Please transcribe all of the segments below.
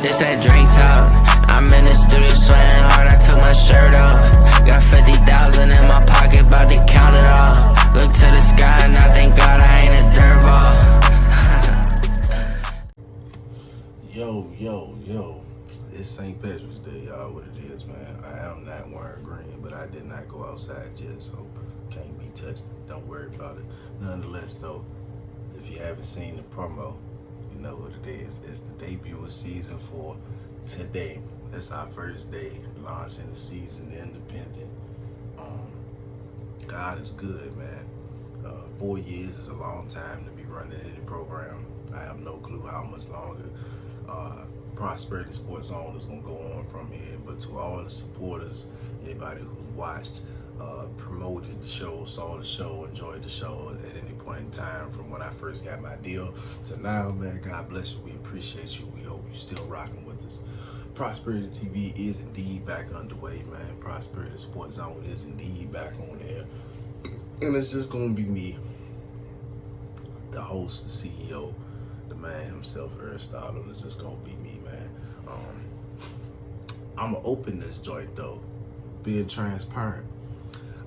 This that drink talk. I'm in the studio sweating hard, I took my shirt off. Got 50,000 in my pocket, about to count it all. Look to the sky and I thank God I ain't a dirt ball. Yo. It's St. Patrick's Day, y'all. What it is, man. I am not wearing green, but I did not go outside yet, so can't be touched. Don't worry about it. Nonetheless, though, if you haven't seen the promo, you know what it is. It's the debut of season 4 today. It's our first day launching the season independent. God is good, man. 4 years is a long time to be running any program. I have no clue how much longer Prosperity Sports Zone is going to go on from here. But to all the supporters, anybody who's watched, promoted the show, saw the show, enjoyed the show at any point in time from when I first got my deal to now, man, God bless you. We appreciate you. We hope you're still rocking with us. Prosperity TV is indeed back underway, man. Prosperity Sports Zone is indeed back on air. And it's just going to be me, the host, the CEO, the man himself, Aristotle. It's just going to be me, man. I'm going to open this joint, though, being transparent.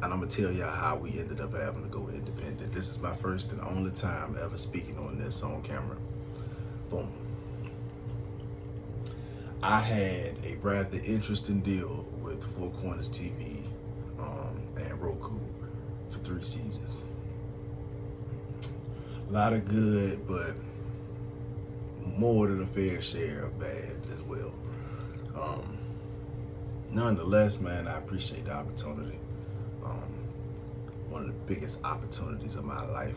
And I'm going to tell y'all how we ended up having to go independent. This is my first and only time ever speaking on this on camera. Boom. I had a rather interesting deal with Four Corners TV and Roku for 3 seasons. A lot of good, but more than a fair share of bad as well. Nonetheless, man, I appreciate the opportunity. One of the biggest opportunities of my life,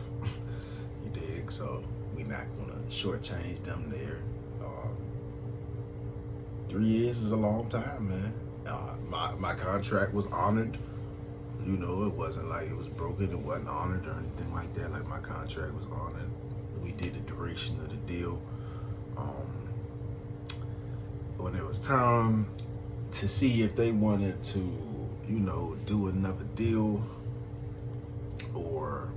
you dig? So we not gonna shortchange them there. 3 years is a long time, man. My contract was honored. You know, it wasn't like it was broken. It wasn't honored or anything like that. Like, my contract was honored. We did the duration of the deal. When it was time to see if they wanted to, you know, do another deal or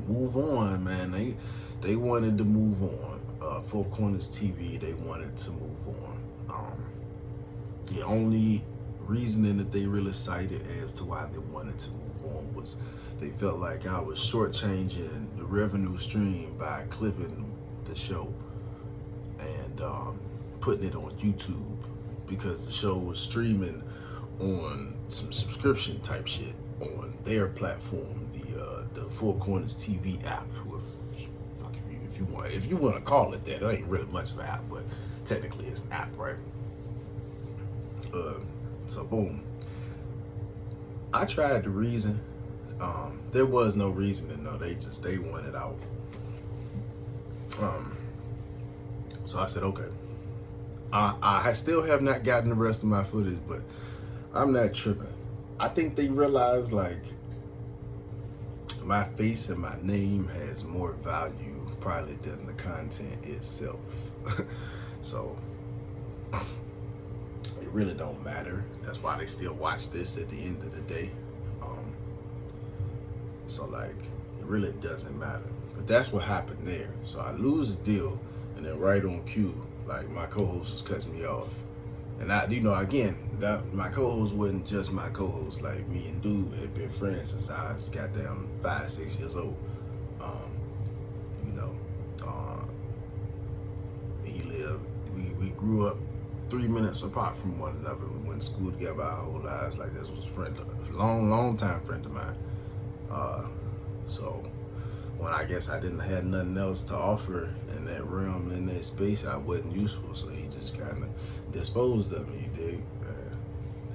move on, man, they wanted to move on. Four Corners TV, they wanted to move on. The only reasoning that they really cited as to why they wanted to move on was they felt like I was shortchanging the revenue stream by clipping the show and putting it on YouTube, because the show was streaming on some subscription type shit on their platform, the Four Corners TV app. If you want to call it that, it ain't really much of an app, but technically it's an app, right? So boom. I tried to reason. There was no reasoning, no. They wanted out. So I said, okay. I still have not gotten the rest of my footage, but I'm not tripping. I think they realized, like, my face and my name has more value probably than the content itself. So it really don't matter. That's why they still watch this at the end of the day. So like, it really doesn't matter. But that's what happened there. So I lose the deal, and then right on cue, like, my co-host was cutting me off. And I, you know, again, my co-host wasn't just my co-host. Like, me and Dude had been friends since I was goddamn 5-6 years old. You know, he lived, we grew up 3 minutes apart from one another. We went to school together our whole lives. Like, this was a friend, a long time friend of mine. So when I guess I didn't have nothing else to offer in that realm, in that space, I wasn't useful. So he just kind of disposed of me, you dig?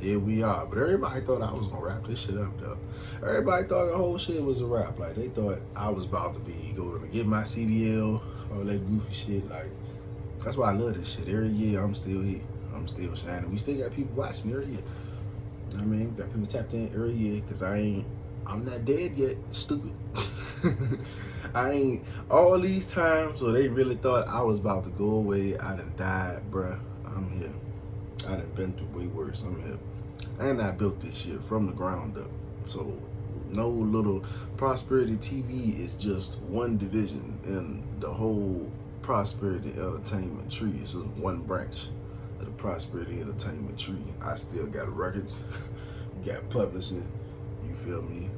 Here we are. But everybody thought I was gonna wrap this shit up, though. Everybody thought the whole shit was a wrap. Like, they thought I was about to be going to get my CDL, all that goofy shit. Like, that's why I love this shit. Every year I'm still here. I'm still shining. We still got people watching every year. You know what I mean? We got people tapped in every year, because I'm not dead yet, stupid. I ain't, all these times where they really thought I was about to go away, I done died, bruh. I'm here. I done been through way worse. I'm here. And I built this shit from the ground up. So no little Prosperity TV is just one division in the whole Prosperity Entertainment tree. It's just one branch of the Prosperity Entertainment tree. I still got records, got publishing, you feel me?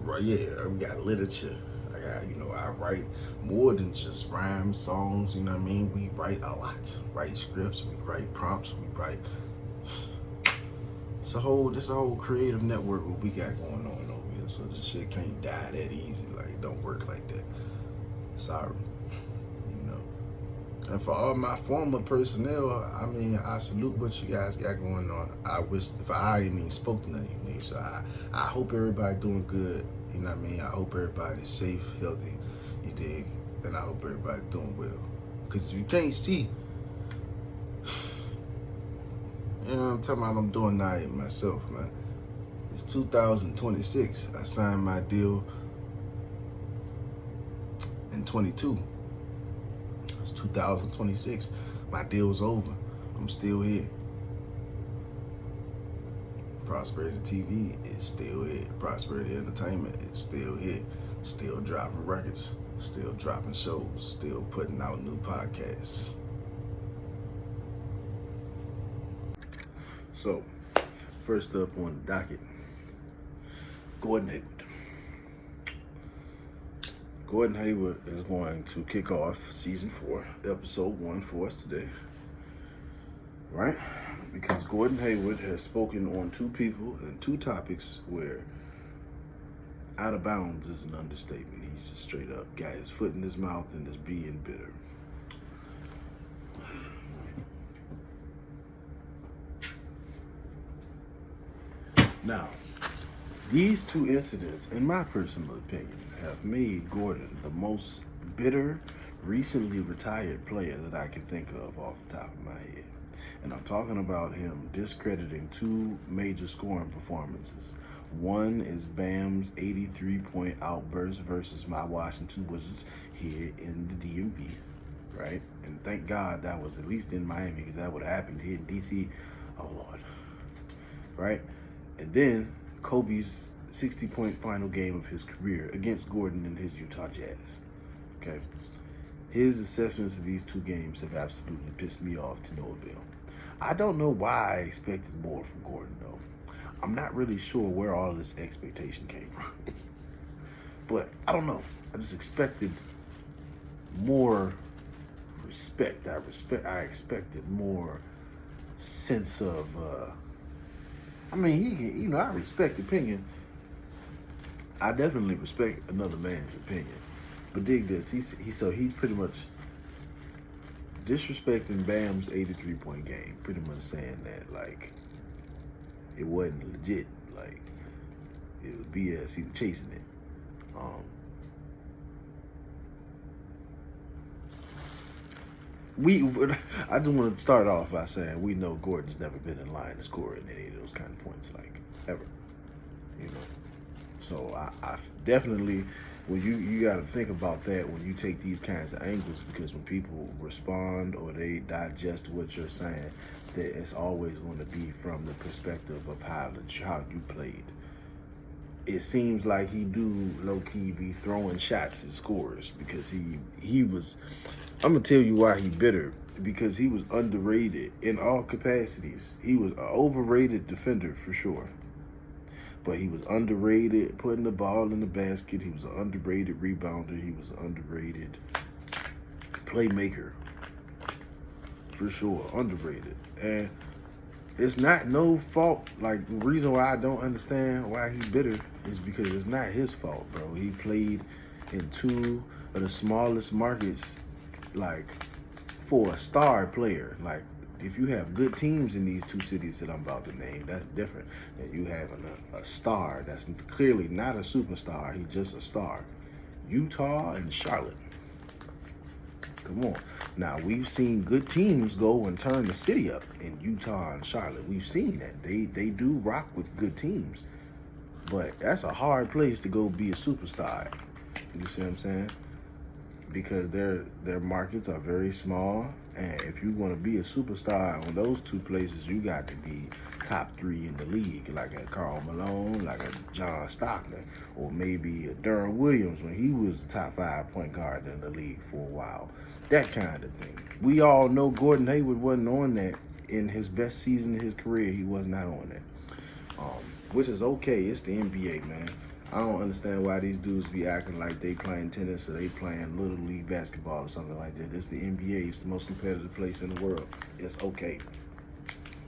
Right, yeah, we got literature. I got, I write more than just rhymes, songs, you know what I mean? We write a lot. Write scripts, we write prompts, we write. This a whole creative network what we got going on over here. So this shit can't die that easy. Like, it don't work like that. Sorry. And for all my former personnel, I mean, I salute what you guys got going on. I wish, if I ain't even spoke to none of you niggas, so I hope everybody doing good, you know what I mean? I hope everybody's safe, healthy, you dig? And I hope everybody doing well. Because if you can't see, you know what I'm talking about, I'm doing that myself, man. It's 2026. I signed my deal in 22. 2026, my deal's over. I'm still here. Prosperity TV is still here. Prosperity Entertainment is still here. Still dropping records, still dropping shows, still putting out new podcasts. So, first up on the docket, Gordon Hayward. Gordon Hayward is going to kick off season 4, episode 1 for us today, right? Because Gordon Hayward has spoken on 2 people and 2 topics where out of bounds is an understatement. He's just straight up got his foot in his mouth and is being bitter. Now, these 2 incidents, in my personal opinion, have made Gordon the most bitter, recently retired player that I can think of off the top of my head. And I'm talking about him discrediting 2 major scoring performances. One is Bam's 83-point outburst versus my Washington Wizards here in the DMV, right? And thank God that was at least in Miami, because that would have happened here in DC. Oh, Lord. Right? And then Kobe's 60-point final game of his career against Gordon and his Utah Jazz. Okay. His assessments of these 2 games have absolutely pissed me off to no avail. I don't know why I expected more from Gordon, though. I'm not really sure where all this expectation came from. But I don't know. I just expected more respect. I expected more sense of I mean, I respect opinion. I definitely respect another man's opinion. But dig this, he's pretty much disrespecting Bam's 83-point game, pretty much saying that, like, it wasn't legit, like, it was BS, he was chasing it. I just want to start off by saying we know Gordon's never been in line to score in any of those kind of points, like, ever, So I definitely, well, you got to think about that when you take these kinds of angles, because when people respond or they digest what you're saying, that it's always going to be from the perspective of how you played. It seems like he do low-key be throwing shots at scorers, because he was, I'm going to tell you why he bitter, because he was underrated in all capacities. He was an overrated defender for sure. But he was underrated putting the ball in the basket. He was an underrated rebounder. He was an underrated playmaker. For sure, underrated. And it's not no fault. Like, the reason why I don't understand why he's bitter is because it's not his fault, bro. He played in 2 of the smallest markets, like, for a star player. Like, if you have good teams in these 2 cities that I'm about to name, that's different than you having a star that's clearly not a superstar. He's just a star. Utah and Charlotte. Come on. Now, we've seen good teams go and turn the city up in Utah and Charlotte. We've seen that. They do rock with good teams. But that's a hard place to go be a superstar. You see what I'm saying? because their markets are very small, and if you want to be a superstar on those two places, you got to be top 3 in the league, like a Karl Malone, like a John Stockton, or maybe a Derrick Williams when he was the top 5 point guard in the league for a while. That kind of thing. We all know Gordon Hayward wasn't on that in his best season of his career. He was not on that, which is okay. It's the NBA, man. I don't understand why these dudes be acting like they playing tennis or they playing little league basketball or something like that. It's the NBA. It's the most competitive place in the world. It's okay.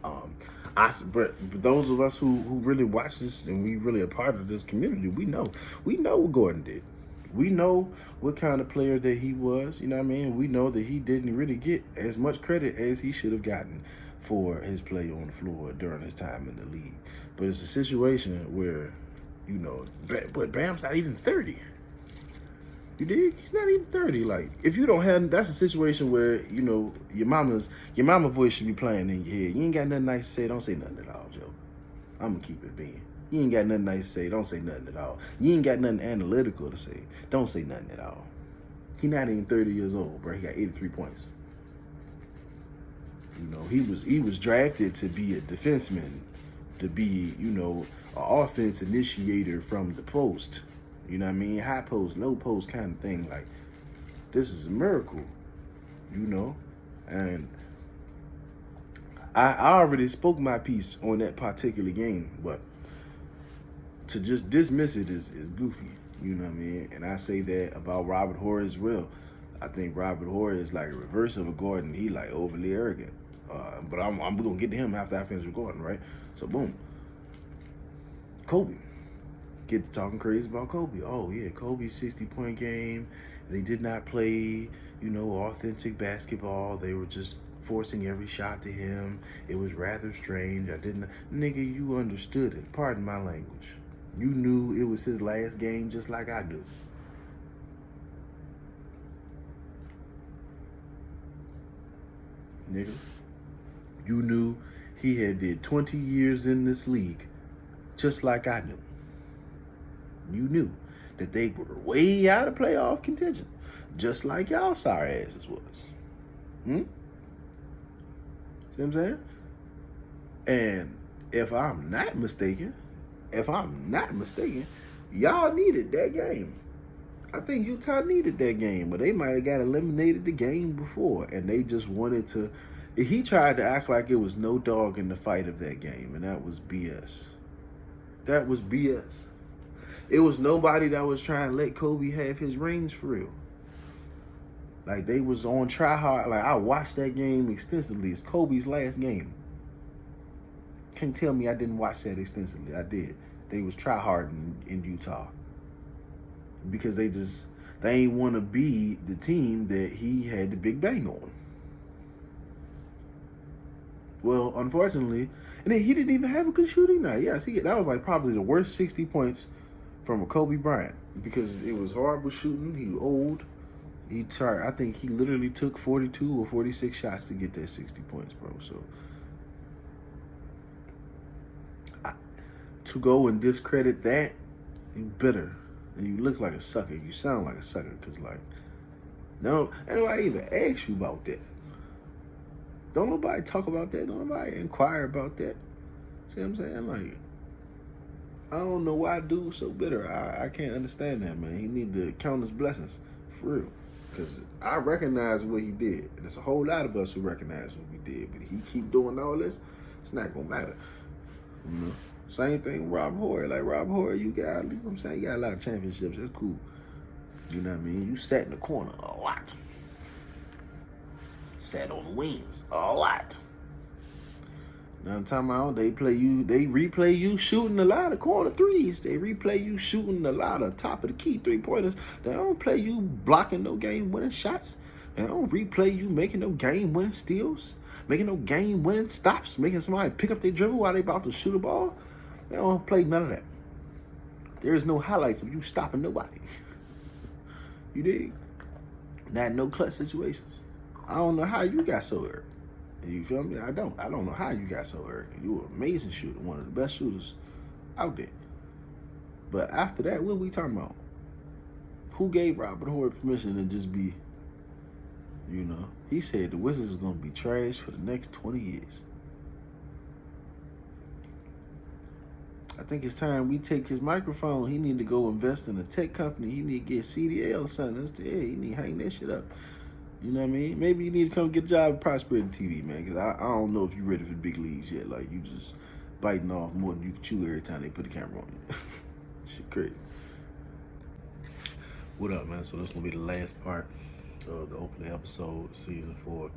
But those of us who really watch this and we really a part of this community, we know what Gordon did. We know what kind of player that he was. You know what I mean? We know that he didn't really get as much credit as he should have gotten for his play on the floor during his time in the league. But it's a situation where, you know, but Bam's not even 30. You dig? He's not even 30. Like, if you don't have, that's a situation where, you know, your mama voice should be playing in your head. You ain't got nothing nice to say, don't say nothing at all, Joe. I'm gonna keep it being. You ain't got nothing nice to say, don't say nothing at all. You ain't got nothing analytical to say, don't say nothing at all. He not even 30 years old, bro. He got 83 points. You know, he was drafted to be a defenseman, to be, you know, an offense initiator from the post. You know what I mean? High post, low post kind of thing. Like, this is a miracle, you know? And I already spoke my piece on that particular game, but to just dismiss it is goofy, you know what I mean? And I say that about Robert Horry as well. I think Robert Horry is like a reverse of a Gordon. He like overly arrogant. But I'm gonna get to him after I finish with Gordon, right? So boom. Kobe. Get to talking crazy about Kobe. Oh yeah, Kobe's 60-point game. They did not play, you know, authentic basketball. They were just forcing every shot to him. It was rather strange. Nigga, you understood it. Pardon my language. You knew it was his last game just like I knew. Nigga, you knew he had did 20 years in this league just like I knew. You knew that they were way out of playoff contention, just like y'all sorry asses was. See what I'm saying? And if I'm not mistaken, y'all needed that game. I think Utah needed that game, but they might have got eliminated the game before, and they just wanted to. He tried to act like it was no dog in the fight of that game, and that was BS. That was BS. It was nobody that was trying to let Kobe have his rings for real. Like, they was on try hard. Like, I watched that game extensively. It's Kobe's last game. Can't tell me I didn't watch that extensively. I did. They was try hard in Utah. Because they ain't want to be the team that he had the big bang on. Well, unfortunately, and then he didn't even have a good shooting night. Yes, that was like probably the worst 60 points from a Kobe Bryant, because it was horrible shooting. He was old. I think he literally took 42 or 46 shots to get that 60 points, bro. So to go and discredit that, you bitter. And you look like a sucker. You sound like a sucker, because, like, no, anybody even ask you about that. Don't nobody talk about that. Don't nobody inquire about that. See what I'm saying? Like, I don't know why dude's so bitter. I can't understand that, man. He need to count his blessings, for real. Because I recognize what he did. And there's a whole lot of us who recognize what we did. But he keep doing all this, it's not going to matter. You know? Same thing with Rob Horry. Like, Rob Horry, you know what I'm saying? You got a lot of championships. That's cool. You know what I mean? You sat in the corner a lot. Sat on the wings a lot. Now I'm talking about they replay you shooting a lot of corner threes. They replay you shooting a lot of top of the key 3-pointers. They don't play you blocking no game-winning shots. They don't replay you making no game-winning steals, making no game-winning stops, making somebody pick up their dribble while they about to shoot a ball. They don't play none of that. There is no highlights of you stopping nobody. You dig? Not no clutch situations. I don't know how you got so hurt. You feel me? I don't know how you got so arrogant. You were an amazing shooter, one of the best shooters out there. But after that, what we talking about? Who gave Robert Horry permission to just be, you know? He said the Wizards is going to be trash for the next 20 years. I think it's time we take his microphone. He need to go invest in a tech company. He need to get CDL or something. He need to hang that shit up. You know what I mean? Maybe you need to come get a job at Prosperity TV, man, because I don't know if you're ready for the big leagues yet. Like, you just biting off more than you can chew every time they put the camera on you. Shit crazy. What up, man? So this gonna be the last part of the opening episode, season 4.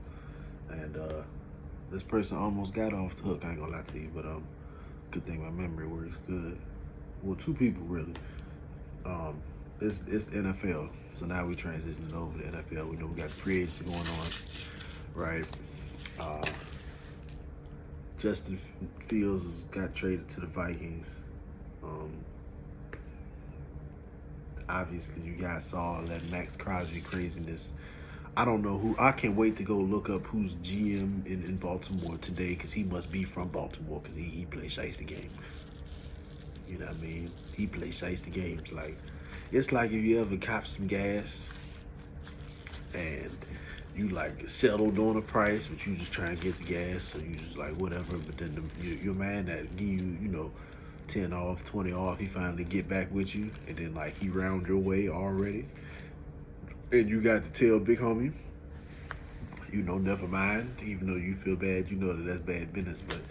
And this person almost got off the hook, I ain't gonna lie to you, but good thing my memory works good. Well, 2 people really. It's the NFL, so now we transitioning over to NFL. We know we got free agency going on, right? Justin Fields got traded to the Vikings. Obviously, you guys saw all that Max Crosby craziness. I don't know who. I can't wait to go look up who's GM in Baltimore today, because he must be from Baltimore, because he plays shiesty games. You know what I mean? He plays shiesty games. Like, it's like if you ever cop some gas and you like settled on a price, but you just trying to get the gas, so you just like whatever. But then your man that give you, 10 off, 20 off, he finally get back with you, and then like he round your way already, and you got to tell big homie, never mind, even though you feel bad, that's bad business. But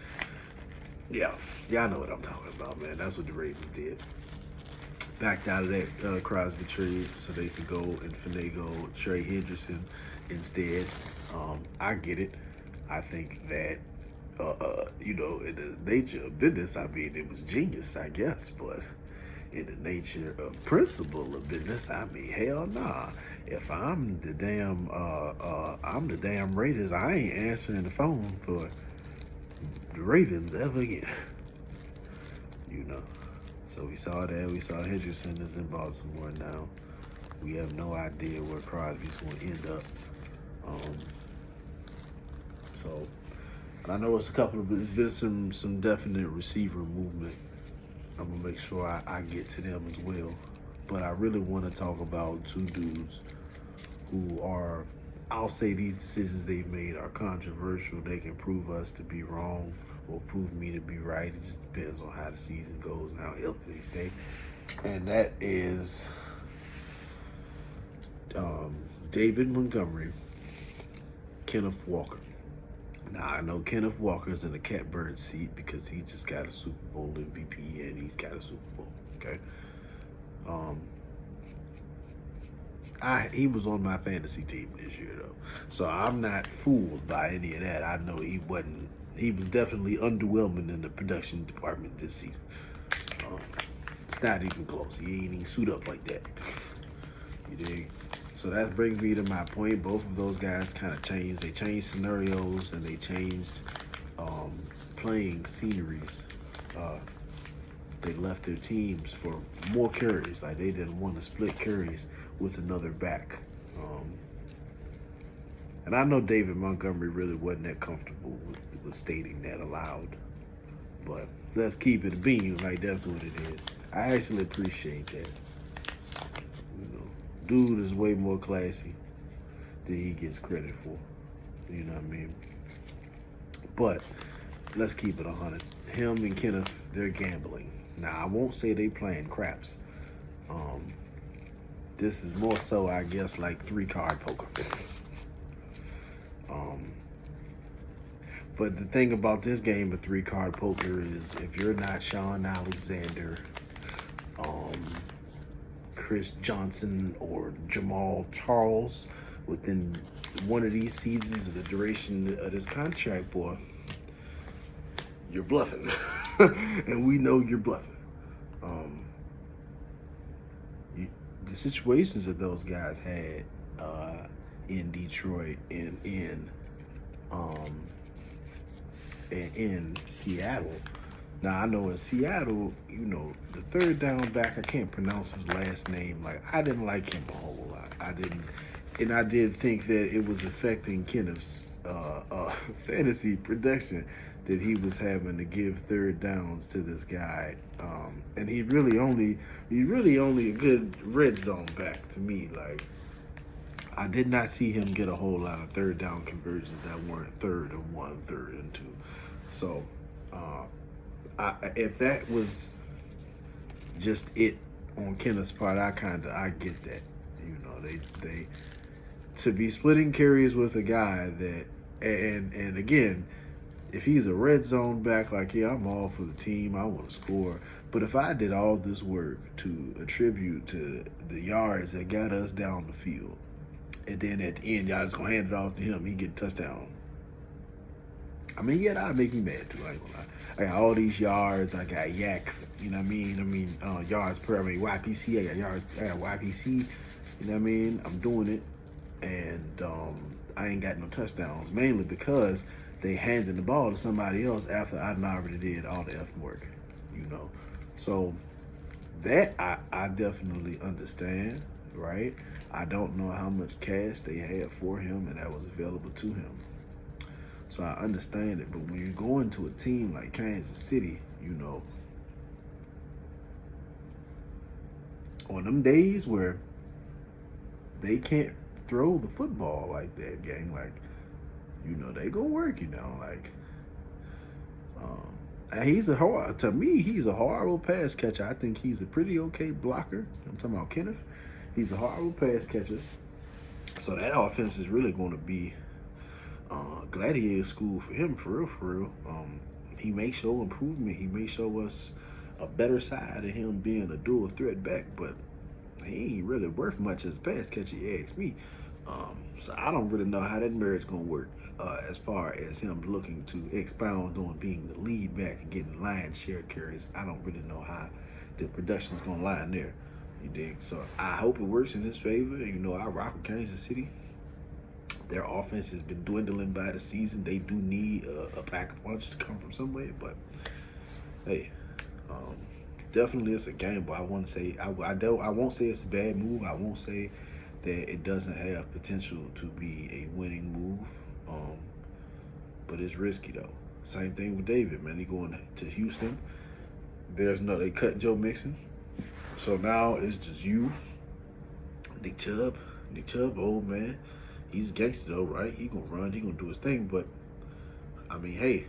yeah, y'all know what I'm talking about, man. That's what the Ravens did. Backed out of that Crosby trade so they could go and finagle Trey Hendrickson instead. I get it. I think that, in the nature of business, I mean, it was genius, I guess, but in the nature of principle of business, I mean, hell nah. If I'm the damn Raiders, I ain't answering the phone for the Ravens ever again. So we saw that. We saw Hendrickson is in Baltimore now. We have no idea where Crosby's going to end up. And I know it's there's been some definite receiver movement. I'm going to make sure I get to them as well. But I really want to talk about 2 dudes who are, I'll say these decisions they've made are controversial. They can prove us to be wrong or prove me to be right. It just depends on how the season goes and how healthy they stay. And that is David Montgomery, Kenneth Walker. Now, I know Kenneth Walker's in a catbird seat because he just got a Super Bowl MVP and he's got a Super Bowl, okay? He was on my fantasy team this year, though. So I'm not fooled by any of that. I know he was definitely underwhelming in the production department this season. It's not even close. He ain't even suit up like that. You dig? So that brings me to my point. Both of those guys kind of changed. They changed scenarios and they changed playing sceneries. They left their teams for more carries. Like, they didn't want to split carries with another back. And I know David Montgomery really wasn't that comfortable with stating that aloud. But let's keep it a bean, like that's what it is. I actually appreciate that. Dude is way more classy than he gets credit for. You know what I mean? But let's keep it 100. Him and Kenneth, they're gambling. Now, I won't say they playing craps. This is more so, I guess, like 3-card poker. But the thing about this game of 3-card poker is if you're not Sean Alexander, Chris Johnson, or Jamal Charles within one of these seasons of the duration of this contract, boy, you're bluffing. And we know you're bluffing. The situations that those guys had in Detroit and in Seattle. Now, I know in Seattle, the third down back, I can't pronounce his last name. Like, I didn't like him a whole lot. and I did think that it was affecting Kenneth's fantasy production that he was having to give third downs to this guy, and he's really only a good red zone back to me. Like, I did not see him get a whole lot of third down conversions that weren't 3rd and 1, 3rd and 2. So, if that was just it on Kenneth's part, I get that. You know, they to be splitting carries with a guy that, and again, if he's a red zone back, like, yeah, I'm all for the team, I want to score. But if I did all this work to attribute to the yards that got us down the field, and then at the end, y'all just gonna hand it off to him, he get a touchdown. I mean, yeah, that'd make me mad too. I ain't gonna lie. I got all these yards. I got yak. You know what I mean? Yards per. I mean, YPC. I got yards. I got YPC. You know what I mean? I'm doing it, and I ain't got no touchdowns. Mainly because they handed the ball to somebody else after I already did all the effing work. You know, so that I definitely understand. Right? I don't know how much cash they had for him and that was available to him. So I understand it, but when you're going to a team like Kansas City, you know, on them days where they can't throw the football like that, gang, like, you know, they go work, you know, like, and he's a horrible pass catcher. I think he's a pretty okay blocker. I'm talking about Kenneth. He's a horrible pass catcher. So that offense is really going to be gladiator school for him, for real. He may show improvement. He may show us a better side of him being a dual threat back, but he ain't really worth much as a pass catcher, you ask me. So I don't really know how that marriage gonna work as far as him looking to expound on being the lead back and getting line share carries. I don't really know how the production's gonna line there. You dig? So I hope it works in his favor. You know, I rock with Kansas City. Their offense has been dwindling by the season. They do need a pack of punch to come from somewhere. But hey, definitely it's a game. But I want to say I won't say it's a bad move. I won't say that it doesn't have potential to be a winning move. But it's risky though. Same thing with David, man. He going to Houston. They cut Joe Mixon. So now it's just you, Nick Chubb, old man. He's a gangster though, right? He gonna run, he gonna do his thing, but I mean, hey,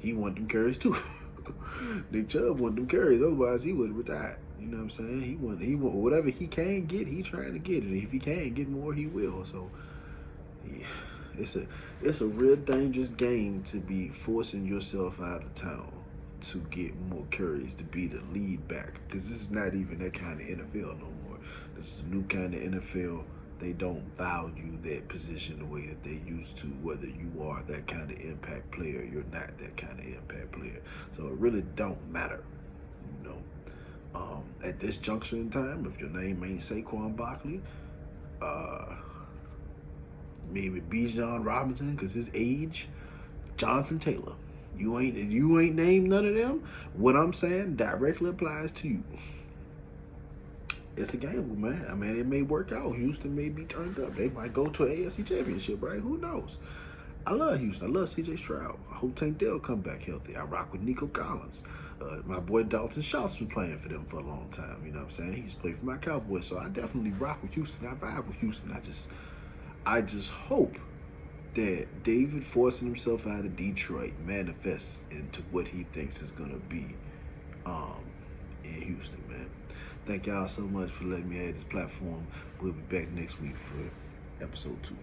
he want them carries too. Nick Chubb want them carries, otherwise he would have retired. You know what I'm saying? He want whatever he can get, he trying to get it. If he can't get more, he will. So yeah, it's a real dangerous game to be forcing yourself out of town to get more carries to be the lead back, because this is not even that kind of NFL no more. This is a new kind of NFL. They don't value that position the way that they used to, whether you are that kind of impact player, you're not that kind of impact player. So it really don't matter, you know. At this juncture in time, if your name ain't Saquon Barkley, maybe Bijan Robinson, because his age, Jonathan Taylor. You ain't named none of them. What I'm saying directly applies to you. It's a gamble, man. I mean, it may work out. Houston may be turned up. They might go to an AFC championship, right? Who knows? I love Houston. I love CJ Stroud. I hope Tank Dell come back healthy. I rock with Nico Collins. My boy Dalton Schultz been playing for them for a long time. You know what I'm saying? He's played for my Cowboys, so I definitely rock with Houston. I vibe with Houston. I just hope that David forcing himself out of Detroit manifests into what he thinks is gonna be in Houston, man. Thank y'all so much for letting me add this platform. We'll be back next week for episode 2.